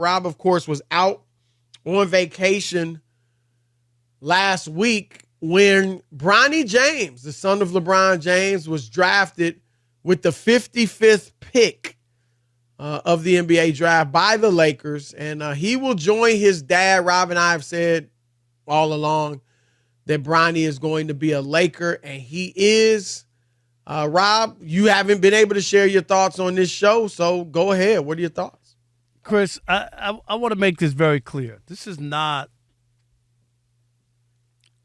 Rob, of course, was out on vacation last week when Bronny James, the son of LeBron James, was drafted with the 55th pick of the NBA draft by the Lakers. And he will join his dad. Rob and I have said all along that Bronny is going to be a Laker, and he is. Rob, you haven't been able to share your thoughts on this show, so go ahead. What are your thoughts? Chris, I want to make this very clear. This is not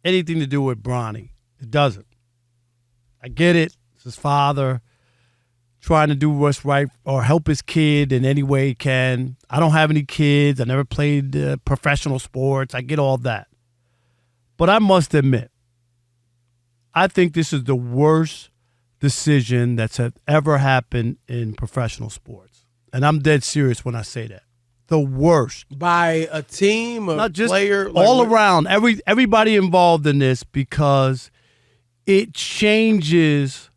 anything to do with Bronny. It doesn't. I get it. It's his father trying to do what's right or help his kid in any way he can. I don't have any kids. I never played professional sports. I get all that. But I must admit, I think this is the worst decision that's ever happened in professional sports. And I'm dead serious when I say that. The worst. By a team, a not just player? All around. Everybody involved in this, because it changes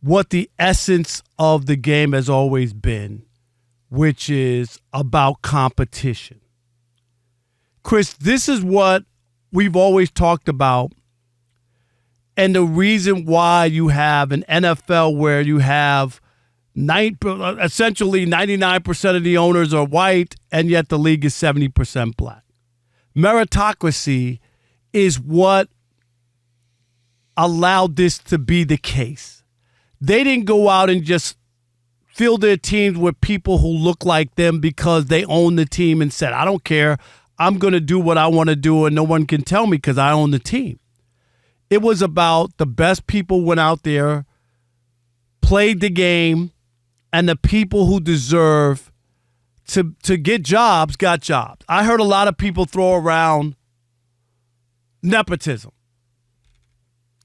what the essence of the game has always been, which is about competition. Chris, this is what we've always talked about. And the reason why you have an NFL where you have essentially 99% of the owners are white, and yet the league is 70% black. Meritocracy is what allowed this to be the case. They didn't go out and just fill their teams with people who look like them because they own the team and said, I don't care. I'm going to do what I want to do, and no one can tell me because I own the team. It was about the best people went out there, played the game, and the people who deserve to get jobs got jobs. I heard a lot of people throw around nepotism.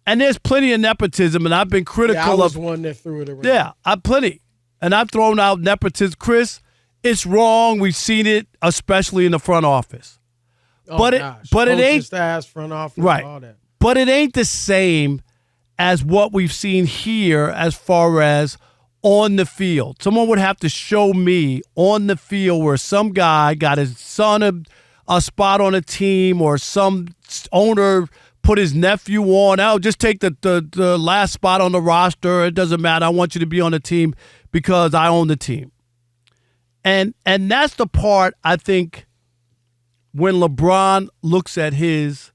And there's plenty of nepotism, and I've been critical of. I was one that threw it around. Yeah, plenty. And I've thrown out nepotism. Chris, it's wrong. We've seen it, especially in the front office. Oh, but gosh. But it ain't staff, front office, right. All that. But it ain't the same as what we've seen here as far as on the field. Someone would have to show me on the field where some guy got his son a spot on a team, or some owner put his nephew on. I'll just take the last spot on the roster. It doesn't matter. I want you to be on the team because I own the team. And that's the part, I think, when LeBron looks at his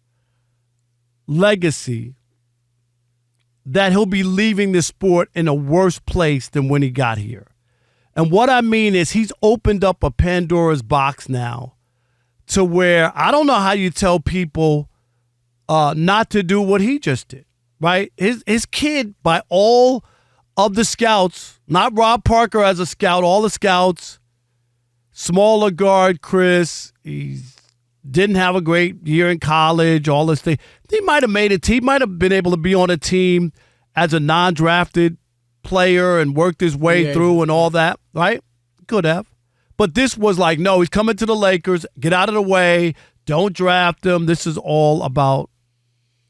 legacy, that he'll be leaving the sport in a worse place than when he got here. And what I mean is he's opened up a Pandora's box now to where I don't know how you tell people not to do what he just did, right? His kid, by all of the scouts, not Rob Parker as a scout, all the scouts, smaller guard, Chris, he didn't have a great year in college, all this thing. He might have made it. He might have been able to be on a team as a non-drafted player and worked his way through and all that, right? Could have. But this was like, no, he's coming to the Lakers. Get out of the way. Don't draft him. This is all about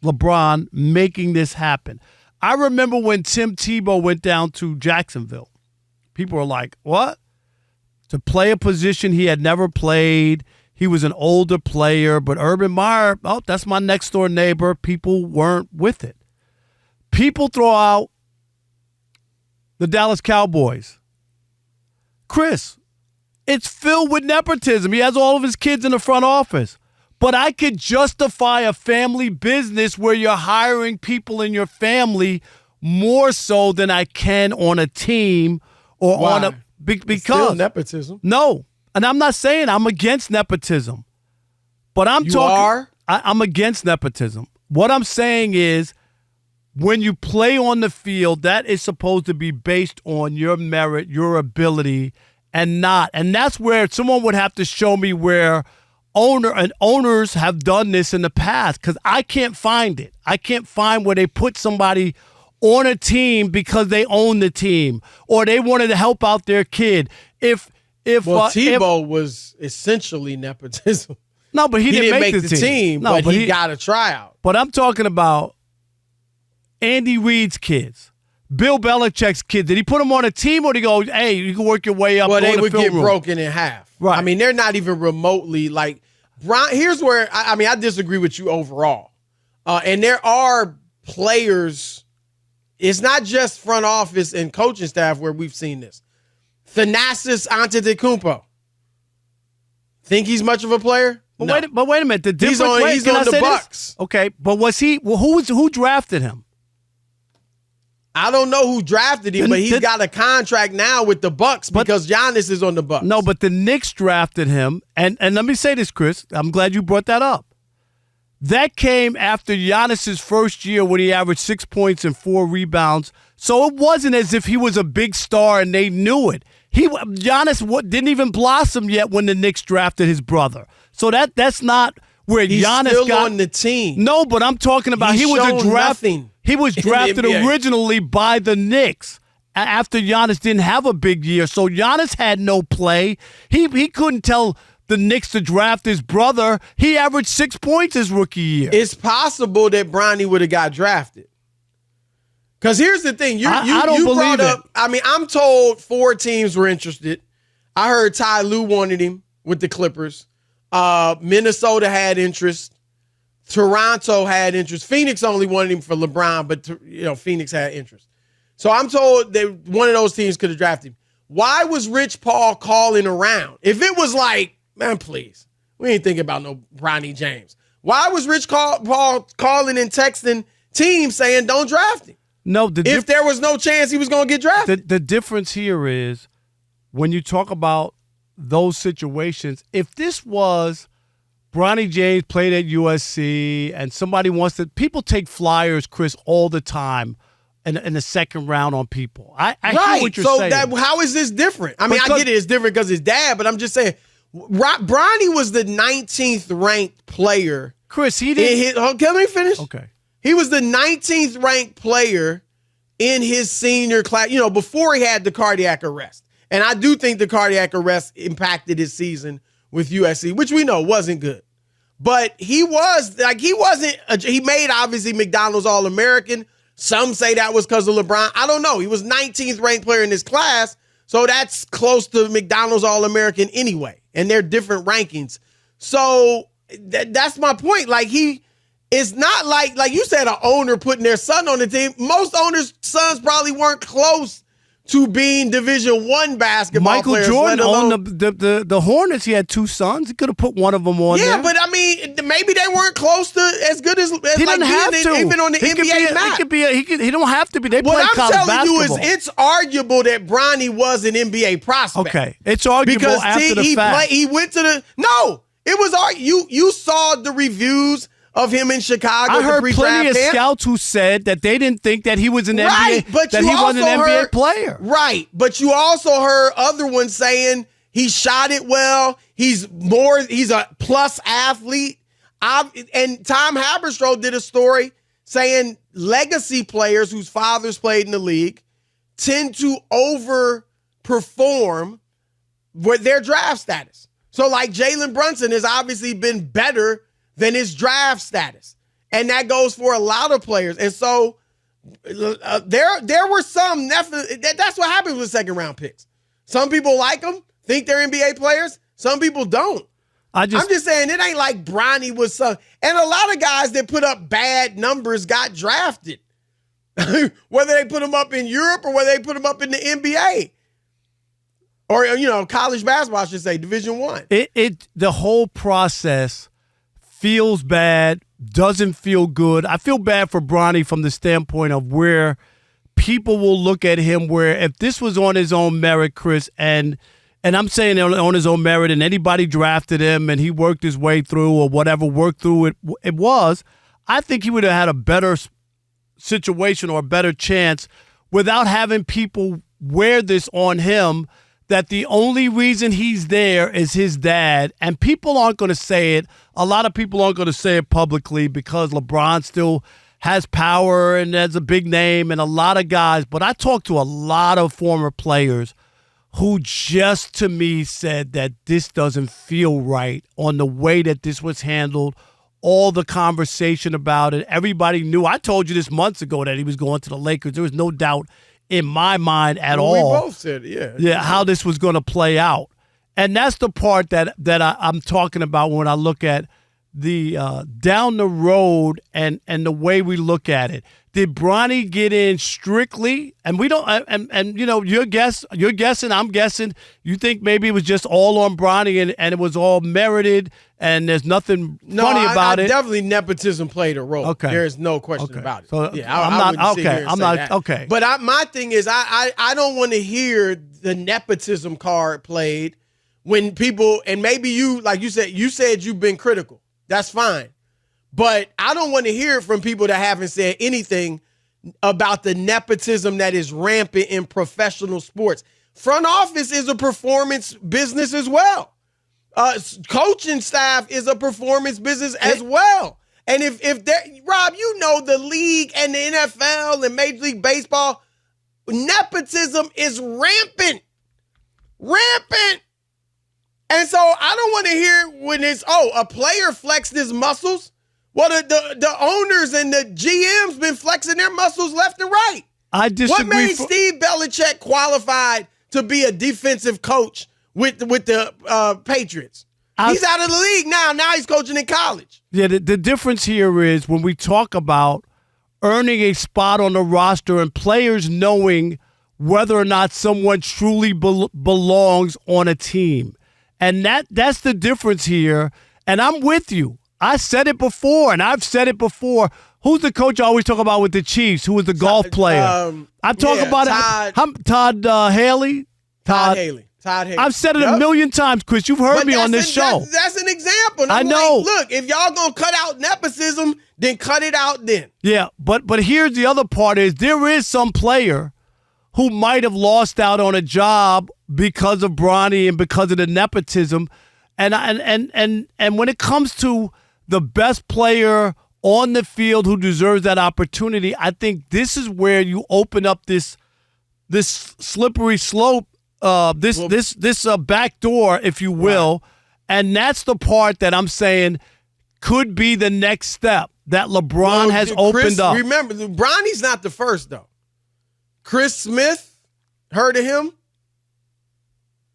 LeBron making this happen. I remember when Tim Tebow went down to Jacksonville. People were like, what? To play a position he had never played. He was an older player, but Urban Meyer, oh, that's my next door neighbor. People weren't with it. People throw out the Dallas Cowboys. Chris, it's filled with nepotism. He has all of his kids in the front office. But I could justify a family business where you're hiring people in your family more so than I can on a team or Why? on a because it's still nepotism. No. And I'm not saying I'm against nepotism, but I'm I'm against nepotism. What I'm saying is when you play on the field, that is supposed to be based on your merit, your ability, and not. And that's where someone would have to show me where owners have done this in the past, because I can't find it. I can't find where they put somebody on a team because they own the team or they wanted to help out their kid. Tebow was essentially nepotism. No, but he didn't make the team. No, but he got a tryout. But I'm talking about Andy Reid's kids, Bill Belichick's kid, did he put him on a team or did he go, hey, you can work your way up? Well, they to would the get film room? broken in half. Right. I mean, they're not even remotely like here's where I disagree with you overall. And there are players. It's not just front office and coaching staff where we've seen this. Thanasis Antetokounmpo. Think he's much of a player? But, No. wait a minute. The difference, He's on the Bucks. Okay, but was he? Well, who drafted him? I don't know who drafted him, but he's got a contract now with the Bucks because Giannis is on the Bucks. No, but the Knicks drafted him, and let me say this, Chris. I'm glad you brought that up. That came after Giannis's first year when he averaged 6 points and 4 rebounds. So it wasn't as if he was a big star and they knew it. Giannis didn't even blossom yet when the Knicks drafted his brother. So that's not where he's Giannis still got on the team. No, but I'm talking about he was a draft. He was drafted originally by the Knicks after Giannis didn't have a big year. So Giannis had no play. He couldn't tell the Knicks to draft his brother. He averaged 6 points his rookie year. It's possible that Bronny would have got drafted. Because here's the thing. I don't believe it. I mean, I'm told 4 teams were interested. I heard Ty Lue wanted him with the Clippers. Minnesota had interest. Toronto had interest. Phoenix only wanted him for LeBron, but Phoenix had interest. So I'm told that one of those teams could have drafted him. Why was Rich Paul calling around? If it was like, man, please, we ain't thinking about no Bronny James. Why was Rich Paul calling and texting teams saying don't draft him? No, if there was no chance he was going to get drafted. The difference here is when you talk about those situations, if this was Bronny James played at USC and somebody wants to – people take flyers, Chris, all the time in the second round on people. I hear what you're saying. So how is this different? I mean, I get it. It's different because his dad, but I'm just saying Bronny was the 19th ranked player. Chris, he didn't – Can we finish? Okay. He was the 19th ranked player in his senior class, before he had the cardiac arrest. And I do think the cardiac arrest impacted his season with USC, which we know wasn't good. But he made obviously McDonald's All-American. Some say that was because of LeBron. I don't know. He was 19th ranked player in his class. So that's close to McDonald's All-American anyway. And they're different rankings. So that's my point. It's not like you said, an owner putting their son on the team. Most owners' sons probably weren't close to being Division I basketball players. Michael Jordan owned the Hornets. He had 2 sons. He could have put one of them on there. Yeah, but I mean, maybe they weren't close to as good as he didn't have to. Even on the NBA map. He don't have to be. They play college basketball. What I'm telling you is it's arguable that Bronny was an NBA prospect. Okay, it's arguable because after the fact. He went to the – no, it was – you saw the reviews – of him in Chicago. I heard plenty of scouts who said that they didn't think that he was an NBA, but that he wasn't an NBA player. Right, but you also heard other ones saying he shot it well. He's a plus athlete. And Tom Haberstroh did a story saying legacy players whose fathers played in the league tend to overperform with their draft status. So like Jalen Brunson has obviously been better than his draft status. And that goes for a lot of players. And so there were some, that's what happens with second round picks. Some people like them, think they're NBA players. Some people don't. I'm just saying it ain't like Bronny was some, and a lot of guys that put up bad numbers got drafted. Whether they put them up in Europe or whether they put them up in the NBA. Or, college basketball, I should say, Division I. The whole process feels bad, doesn't feel good. I feel bad for Bronny from the standpoint of where people will look at him where if this was on his own merit, Chris, and I'm saying on his own merit and anybody drafted him and he worked his way through or whatever, worked through it was, I think he would have had a better situation or a better chance without having people wear this on him that the only reason he's there is his dad, and people aren't going to say it. A lot of people aren't going to say it publicly because LeBron still has power and has a big name and a lot of guys. But I talked to a lot of former players who just to me said that this doesn't feel right on the way that this was handled, all the conversation about it. Everybody knew. I told you this months ago that he was going to the Lakers. There was no doubt in my mind at all. We both said, how this was going to play out. And that's the part that I'm talking about when I look at the down the road and the way we look at it. Did Bronny get in strictly? And we don't. And you know, you're guessing. I'm guessing. You think maybe it was just all on Bronny and it was all merited and there's nothing funny about it. Definitely nepotism played a role. Okay, there's no question about it. So yeah, I'm not okay. I'm not that. Okay. But my thing is, I don't want to hear the nepotism card played when people, and maybe you, like you said you've been critical. That's fine. But I don't want to hear it from people that haven't said anything about the nepotism that is rampant in professional sports. Front office is a performance business as well. Coaching staff is a performance business as well. And if Rob, you know the league and the NFL and Major League Baseball, nepotism is rampant. Rampant. And so I don't want to hear when it's, a player flexed his muscles. Well, the owners and the GMs been flexing their muscles left and right. I disagree. What made Steve Belichick qualified to be a defensive coach with the Patriots? He's out of the league now. Now he's coaching in college. Yeah, the difference here is when we talk about earning a spot on the roster and players knowing whether or not someone truly belongs on a team. And that's the difference here. And I'm with you. I said it before, and I've said it before. Who's the coach I always talk about with the Chiefs? Who was the golf player? I'm talking about Todd Haley. Todd Haley. I've said it a million times, Chris. You've heard me on this show. That's an example. I know. Like, look, if y'all gonna cut out nepotism, then cut it out then. Yeah, but here's the other part is there is some player who might have lost out on a job because of Bronny and because of the nepotism. And when it comes to the best player on the field who deserves that opportunity, I think this is where you open up this slippery slope, this back door, if you will. Right. And that's the part that I'm saying could be the next step that LeBron has opened up. Remember, Bronny's not the first, though. Chris Smith, heard of him?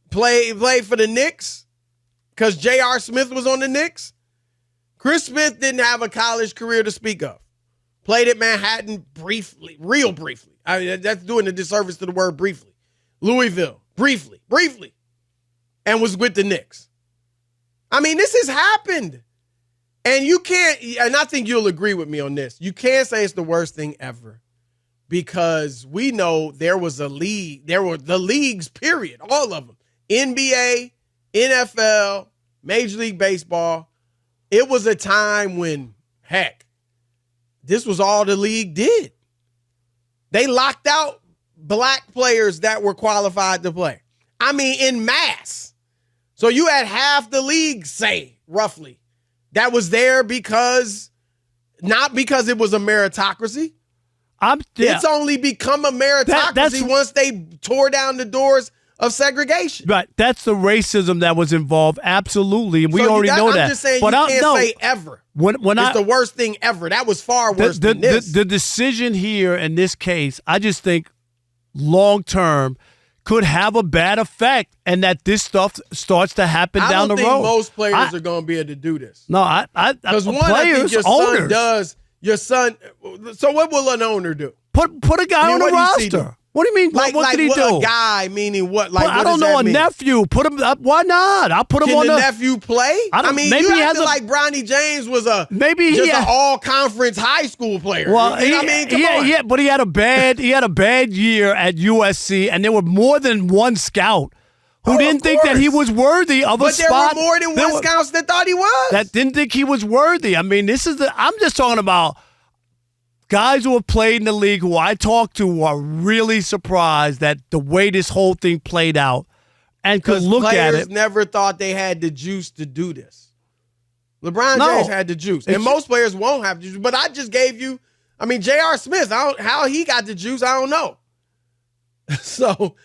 Played for the Knicks because J.R. Smith was on the Knicks. Chris Smith didn't have a college career to speak of. Played at Manhattan briefly, real briefly. I mean, that's doing a disservice to the word briefly. Louisville, briefly, and was with the Knicks. I mean, this has happened. And you can't, and I think you'll agree with me on this, you can't say it's the worst thing ever because we know there was a league, there were the leagues, period, all of them. NBA, NFL, Major League Baseball. It was a time when, heck, this was all the league did. They locked out black players that were qualified to play. I mean, in mass. So you had half the league, say, roughly, that was there not because it was a meritocracy. It's only become a meritocracy once they tore down the doors of segregation. Right. That's the racism that was involved. Absolutely. And we already know that. I'm just saying you can't say ever. It's the worst thing ever. That was far worse than this. The decision here in this case, I just think long term could have a bad effect and that this stuff starts to happen down the road. I don't think most players are going to be able to do this. No, because one, I think your son does. Your son. So what will an owner do? Put a guy on the roster. What do you mean? What could he do? A guy, meaning what? Like, I don't know. A nephew. Put him up. Why not? I'll put him on the nephew play? I mean, maybe you acted like Bronny James was an all-conference high school player. Well, come on. But he had a bad year at USC, and there were more than one scout who didn't think that he was worthy of a spot. But there were more than one scouts that thought he was. That didn't think he was worthy. I mean, I'm just talking about guys who have played in the league who I talk to who are really surprised that the way this whole thing played out and could look at it. Players never thought they had the juice to do this. LeBron James had the juice. And most players won't have the juice. But I just gave you, J.R. Smith, how he got the juice, I don't know. So